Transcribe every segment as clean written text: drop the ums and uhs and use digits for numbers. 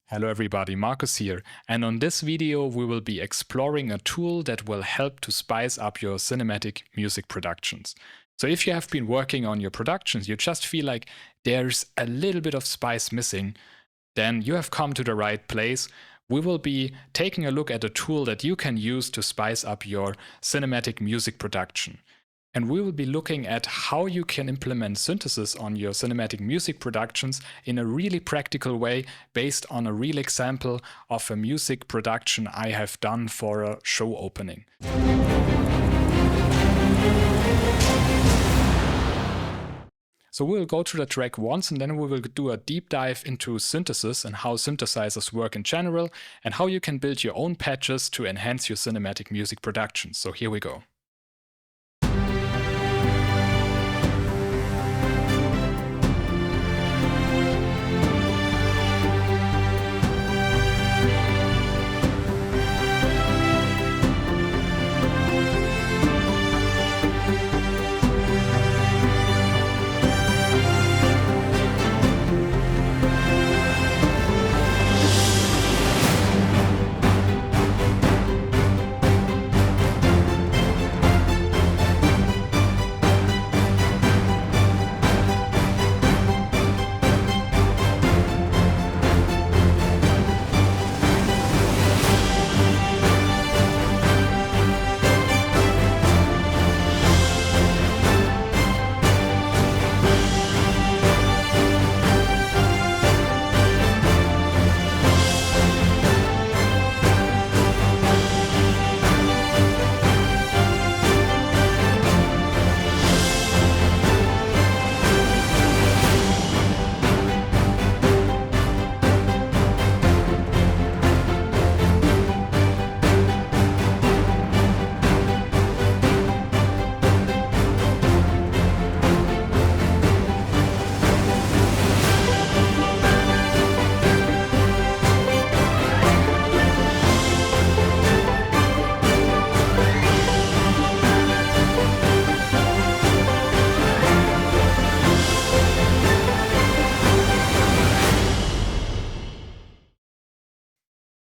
Hello everybody, Marcus here, and on this video we will be exploring a tool that will help to spice up your cinematic music productions. So if you have been working on your productions, you just feel like there's a little bit of spice missing, then you have come to the right place. We will be taking a look at a tool that you can use to spice up your cinematic music production. And we will be looking at how you can implement synthesis on your cinematic music productions in a really practical way based on a real example of a music production I have done for a show opening. So we'll go through the track once and then we will do a deep dive into synthesis and how synthesizers work in general and how you can build your own patches to enhance your cinematic music productions. So here we go.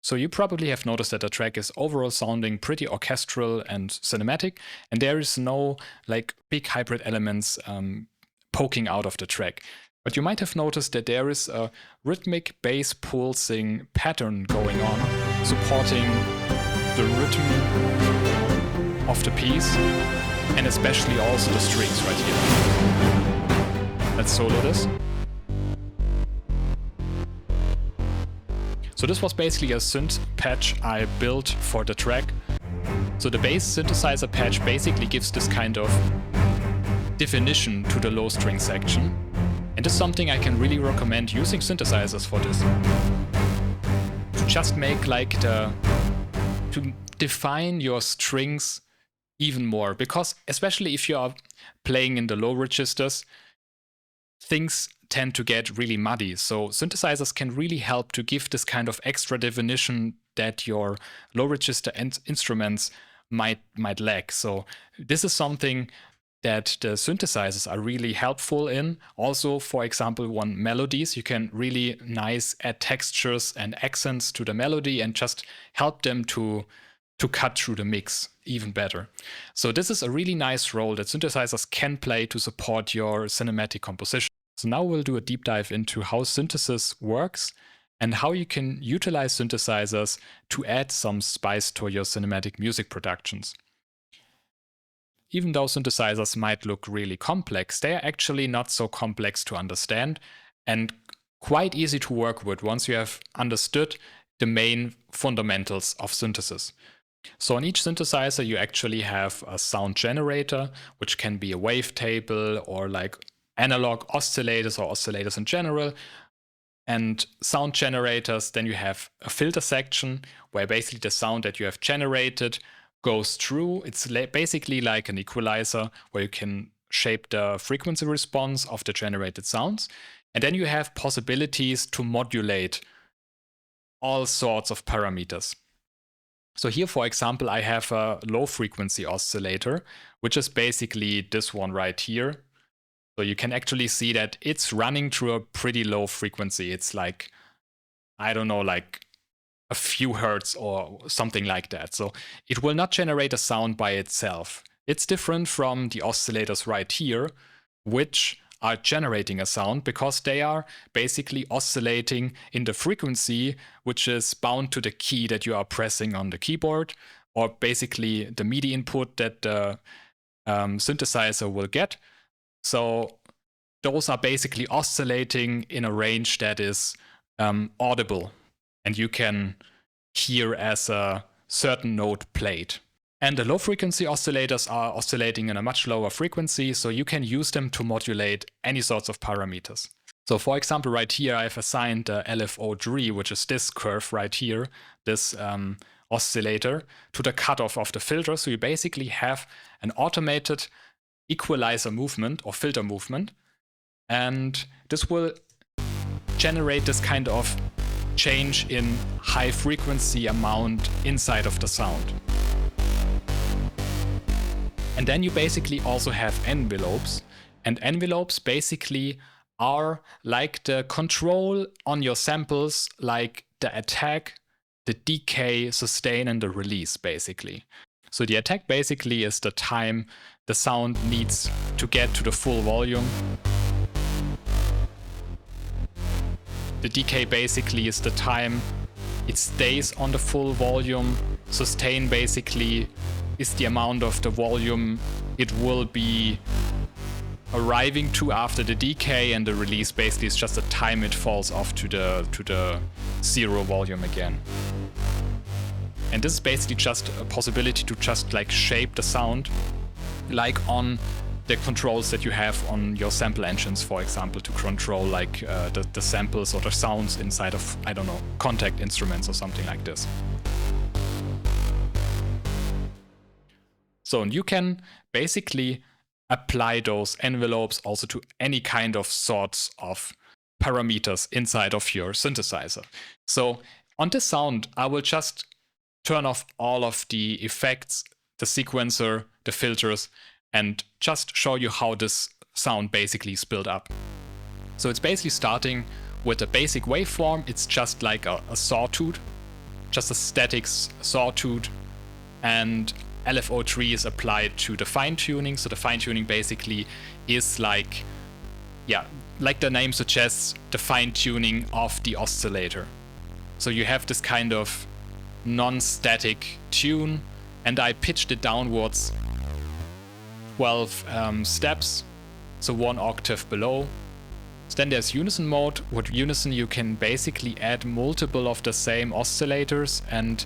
So you probably have noticed that the track is overall sounding pretty orchestral and cinematic, and there is no big hybrid elements poking out of the track. But you might have noticed that there is a rhythmic bass pulsing pattern going on, supporting the rhythm of the piece, and especially also the strings right here. Let's solo this. So this was basically a synth patch I built for the track. So the bass synthesizer patch basically gives this kind of definition to the low string section. And this is something I can really recommend using synthesizers for this. To just make to define your strings even more. Because especially if you are playing in the low registers, things tend to get really muddy. So synthesizers can really help to give this kind of extra definition that your low register instruments might lack. So this is something that the synthesizers are really helpful in. Also, for example, on melodies, you can really nice add textures and accents to the melody and just help them to cut through the mix even better. So this is a really nice role that synthesizers can play to support your cinematic composition. So now we'll do a deep dive into how synthesis works and how you can utilize synthesizers to add some spice to your cinematic music productions. Even though synthesizers might look really complex, they are actually not so complex to understand and quite easy to work with once you have understood the main fundamentals of synthesis. So on each synthesizer you actually have a sound generator, which can be a wavetable or analog oscillators or oscillators in general, and sound generators. Then you have a filter section where basically the sound that you have generated goes through. It's basically like an equalizer where you can shape the frequency response of the generated sounds. And then you have possibilities to modulate all sorts of parameters. So here, for example, I have a low frequency oscillator, which is basically this one right here. So you can actually see that it's running through a pretty low frequency. It's like I don't know, like a few hertz or something like that. So it will not generate a sound by itself. It's different from the oscillators right here, which are generating a sound because they are basically oscillating in the frequency which is bound to the key that you are pressing on the keyboard, or basically the MIDI input that the synthesizer will get. So those are basically oscillating in a range that is audible and you can hear as a certain note played. And the low frequency oscillators are oscillating in a much lower frequency, so you can use them to modulate any sorts of parameters. So for example, right here, I've assigned the LFO3, which is this curve right here, this oscillator, to the cutoff of the filter. So you basically have an automated equalizer movement or filter movement. And this will generate this kind of change in high frequency amount inside of the sound. And then you basically also have envelopes. And envelopes basically are like the control on your samples, like the attack, the decay, sustain, and the release, basically. So the attack basically is the time the sound needs to get to the full volume. The decay basically is the time it stays on the full volume. Sustain basically is the amount of the volume it will be arriving to after the decay, and the release basically is just the time it falls off to the zero volume again. And this is basically just a possibility to just like shape the sound like on the controls that you have on your sample engines, for example, to control like the samples or the sounds inside of, I don't know, contact instruments or something like this. So you can basically apply those envelopes also to any kind of sorts of parameters inside of your synthesizer. So on this sound, I will just turn off all of the effects, the sequencer, the filters, and just show you how this sound basically is built up. So it's basically starting with a basic waveform. It's just like a sawtooth, just a static sawtooth, and LFO3 is applied to the fine-tuning. So the fine-tuning basically is like, yeah, like the name suggests, the fine-tuning of the oscillator. So you have this kind of non-static tune, and I pitched it downwards 12 steps, so 1 octave below. So then there's unison mode. With unison you can basically add multiple of the same oscillators, and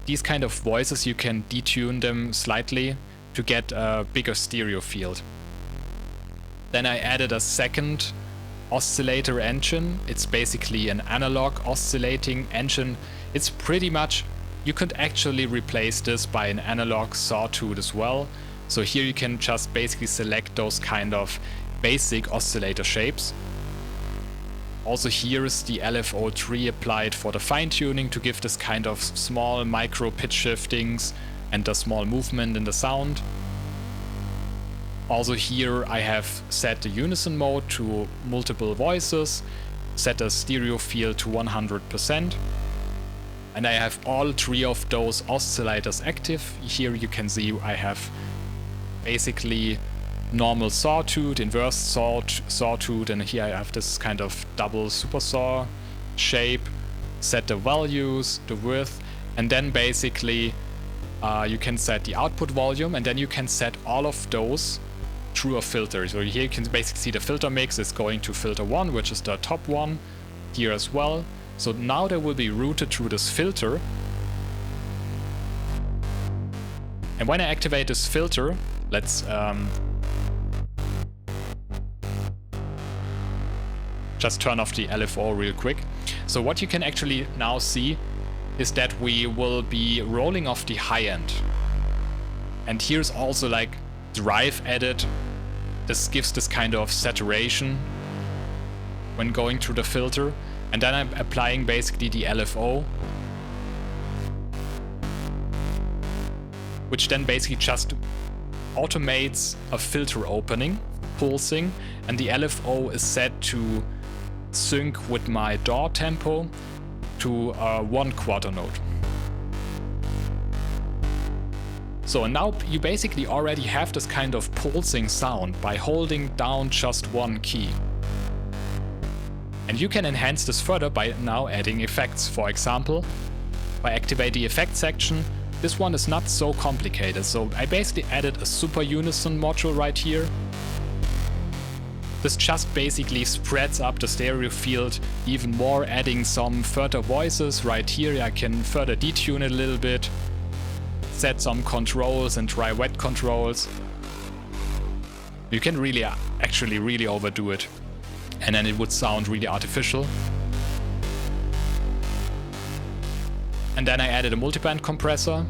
these kind of voices you can detune them slightly to get a bigger stereo field. Then I added a second oscillator engine. It's basically an analog oscillating engine. It's pretty much, you could actually replace this by an analog sawtooth as well. So here you can just basically select those kind of basic oscillator shapes. Also here is the LFO3 applied for the fine-tuning to give this kind of small micro pitch shiftings and a small movement in the sound. Also here I have set the unison mode to multiple voices, set a stereo field to 100%. And I have all 3 of those oscillators active. Here you can see I have basically normal sawtooth, inverse sawtooth, and here I have this kind of double super saw shape. Set the values, the width, and then basically you can set the output volume, and then you can set all of those through a filter. So here you can basically see the filter mix is going to filter 1, which is the top one, here as well. So now they will be routed through this filter. And when I activate this filter, let's just turn off the LFO real quick. So what you can actually now see is that we will be rolling off the high end. And here's also like drive added. This gives this kind of saturation when going through the filter. And then I'm applying basically the LFO, which then basically just automates a filter opening, pulsing, and the LFO is set to sync with my DAW tempo. to a 1/4 note. So now you basically already have this kind of pulsing sound by holding down just one key. And you can enhance this further by now adding effects. For example, by activate the effect section, this one is not so complicated. So I basically added a super unison module right here. This just basically spreads up the stereo field even more, adding some further voices right here. I can further detune it a little bit, set some controls and dry wet controls. You can really actually really overdo it, and then it would sound really artificial. And then I added a multiband compressor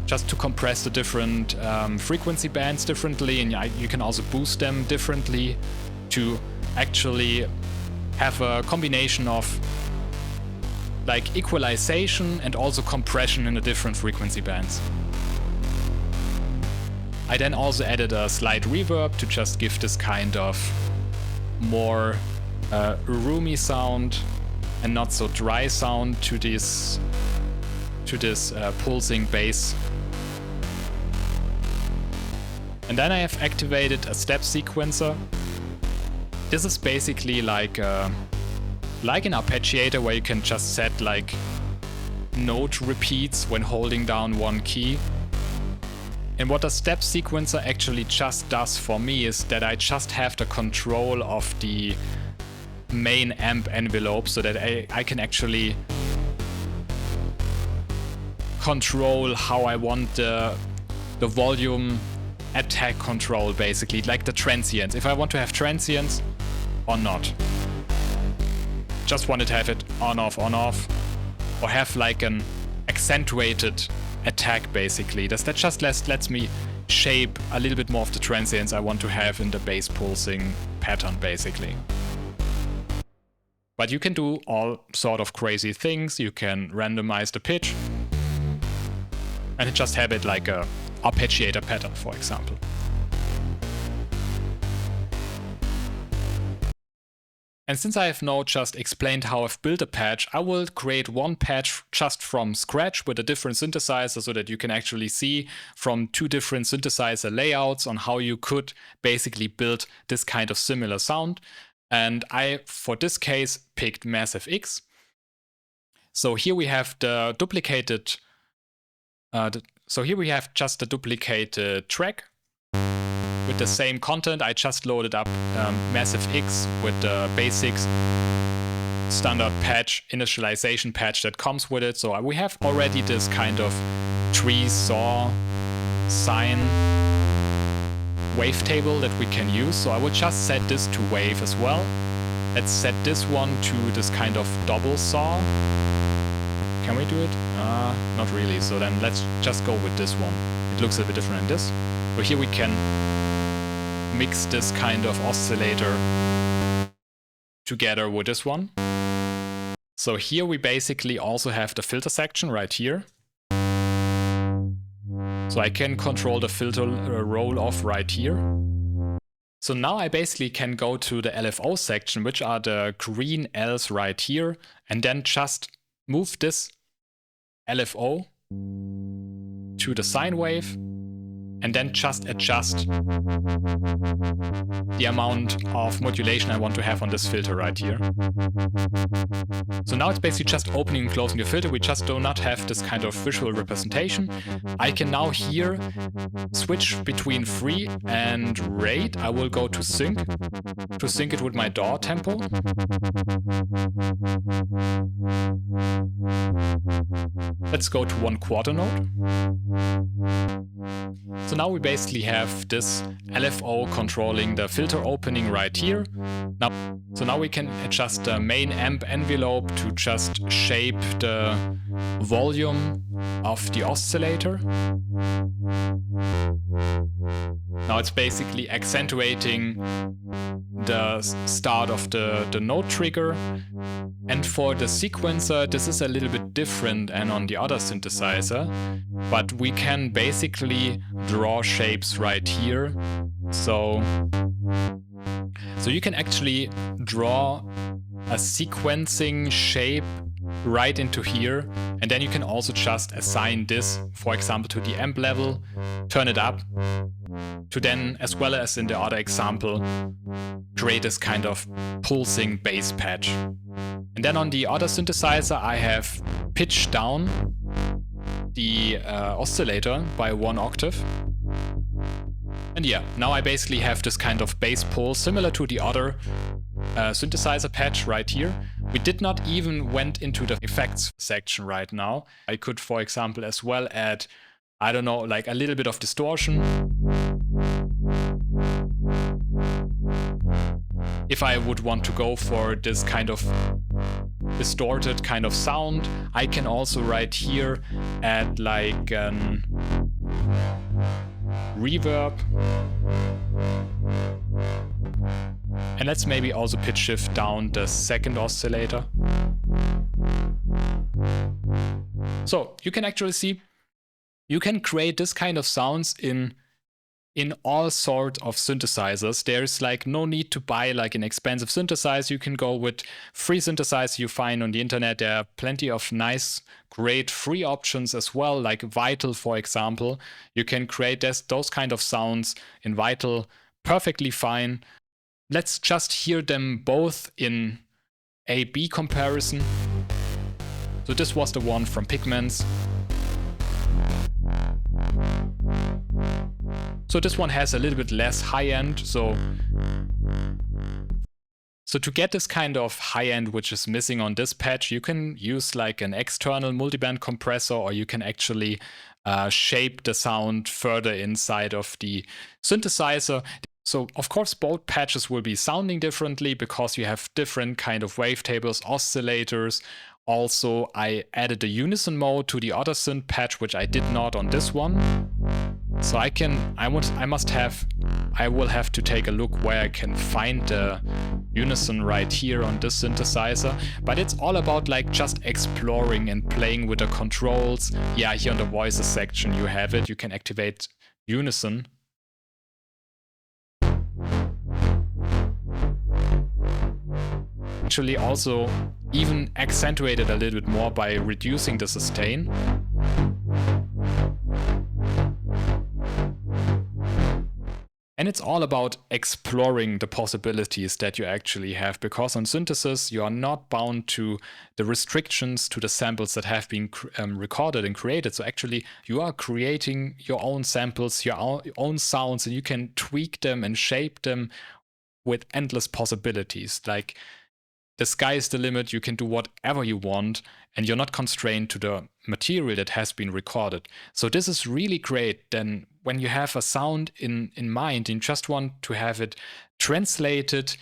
just to compress the different frequency bands differently, and you can also boost them differently to actually have a combination of like equalization and also compression in the different frequency bands. I then also added a slight reverb to just give this kind of more roomy sound and not so dry sound to this pulsing bass. And then I have activated a step sequencer. This is basically like an arpeggiator where you can just set like note repeats when holding down one key. And what the step sequencer actually just does for me is that I just have the control of the main amp envelope so that I can actually control how I want the volume attack control, basically, like the transients. If I want to have transients or not. Just wanted to have it on off, or have like an accentuated attack, basically. That just lets me shape a little bit more of the transients I want to have in the bass pulsing pattern, basically. But you can do all sort of crazy things. You can randomize the pitch and just have it like a arpeggiator pattern, for example. And since I have now just explained how I've built a patch, I will create one patch just from scratch with a different synthesizer so that you can actually see from two different synthesizer layouts on how you could basically build this kind of similar sound. And I, for this case, picked Massive X. So here we have the duplicated, so here we have just the duplicated track. With the same content, I just loaded up Massive X with the basics standard patch, initialization patch that comes with it. So we have already this kind of tree, saw, sine wavetable that we can use. So I will just set this to wave as well. Let's set this one to this kind of double saw. Can we do it? Not really. So then let's just go with this one. It looks a bit different than this. So here we can mix this kind of oscillator together with this one. So here we basically also have the filter section right here. So I can control the filter roll off right here. So now I basically can go to the LFO section, which are the green L's right here, and then just move this LFO to the sine wave, and then just adjust the amount of modulation I want to have on this filter right here. So now it's basically just opening and closing the filter. We just do not have this kind of visual representation. I can now here switch between free and rate. I will go to sync it with my DAW tempo. Let's go to 1/4 note. So now we basically have this LFO controlling the filter opening right here. So now we can adjust the main amp envelope to just shape the volume of the oscillator. Now it's basically accentuating the start of the note trigger. And for the sequencer, this is a little bit different than on the other synthesizer, but we can basically draw shapes right here. So you can actually draw a sequencing shape right into here. And then you can also just assign this, for example, to the amp level, turn it up, to then, as well as in the other example, create this kind of pulsing bass patch. And then on the other synthesizer, I have pitched down the oscillator by 1 octave. And yeah, now I basically have this kind of bass pull similar to the other synthesizer patch right here. We did not even went into the effects section right now. I could, for example, as well add, I don't know, like a little bit of distortion. If I would want to go for this kind of distorted kind of sound, I can also right here add like an reverb. And let's maybe also pitch shift down the second oscillator. So you can actually see, you can create this kind of sounds in all sorts of synthesizers. There's like no need to buy like an expensive synthesizer. You can go with free synthesizers you find on the internet. There are plenty of nice, great free options as well, like Vital, for example. You can create those kind of sounds in Vital perfectly fine. Let's just hear them both in A-B comparison. So this was the one from Pigments. So this one has a little bit less high end. So to get this kind of high end which is missing on this patch, you can use like an external multiband compressor, or you can actually shape the sound further inside of the synthesizer. So of course both patches will be sounding differently because you have different kind of wavetables, oscillators. Also, I added the unison mode to the other synth patch, which I did not on this one. So I will have to take a look where I can find the unison right here on this synthesizer. But it's all about like just exploring and playing with the controls. Yeah, here on the voices section you have it. You can activate unison. Actually also even accentuated a little bit more by reducing the sustain. And it's all about exploring the possibilities that you actually have, because on synthesis you are not bound to the restrictions to the samples that have been recorded and created. So actually you are creating your own samples, your own sounds, and you can tweak them and shape them with endless possibilities. Like, the sky is the limit, you can do whatever you want, and you're not constrained to the material that has been recorded. So this is really great. Then when you have a sound in mind and just want to have it translated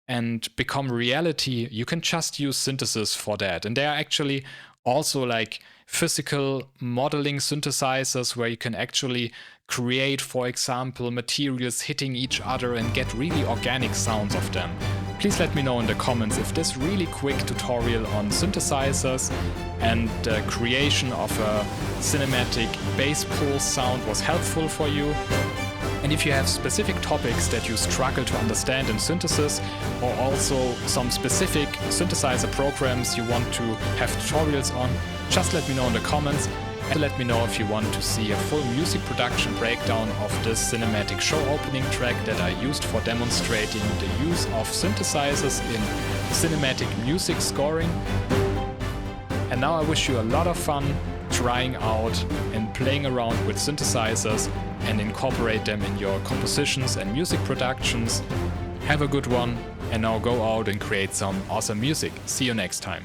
and become reality, you can just use synthesis for that. And there are actually also like physical modeling synthesizers where you can actually create, for example, materials hitting each other and get really organic sounds of them. Please let me know in the comments if this really quick tutorial on synthesizers and the creation of a cinematic bass pulse sound was helpful for you. And if you have specific topics that you struggle to understand in synthesis, or also some specific synthesizer programs you want to have tutorials on, just let me know in the comments. And let me know if you want to see a full music production breakdown of this cinematic show opening track that I used for demonstrating the use of synthesizers in cinematic music scoring. And now I wish you a lot of fun trying out and playing around with synthesizers and incorporate them in your compositions and music productions. Have a good one, and now go out and create some awesome music. See you next time.